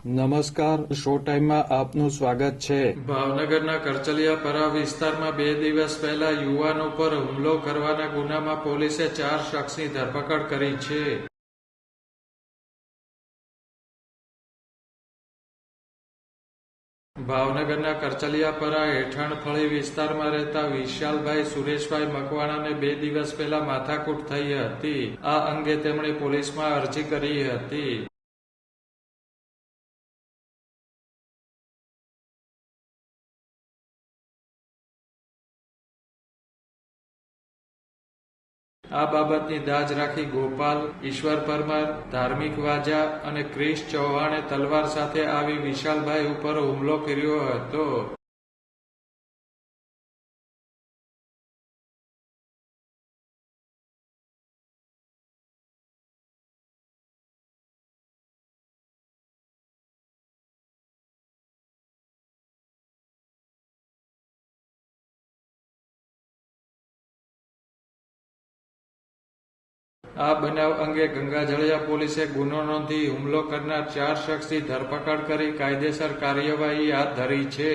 નમસ્કાર, શો ટાઈમમાં આપનું સ્વાગત છે. ભાવનગરના કરચલીયાપરા વિસ્તારમાં 2 દિવસ પહેલા યુવાન ઉપર હુમલો કરવાના ગુનામાં પોલીસે 4 શખ્સની ધરપકડ કરી છે. ભાવનગરના કરચલીયાપરા હેઠણફળી વિસ્તારમાં રહેતા વિશાલભાઈ સુરેશભાઈ મકવાણાને 2 દિવસ પહેલા માથાકૂટ થઈ હતી. આ અંગે તેમણે પોલીસમાં અરજી કરી હતી. આ બાબતની દાજ રાખી ગોપાલ, ઈશ્વર પરમાર, ધાર્મિક વાજા અને ક્રિશ ચૌહાણે તલવાર સાથે આવી વિશાલભાઈ ઉપર હુમલો કર્યો હતો. આ બનાવ અંગે ગંગાજળિયા પોલીસે ગુનો નોંધી હુમલો કરનાર 4 શખ્સની ધરપકડ કરી કાયદેસર કાર્યવાહી હાથ ધરી છે.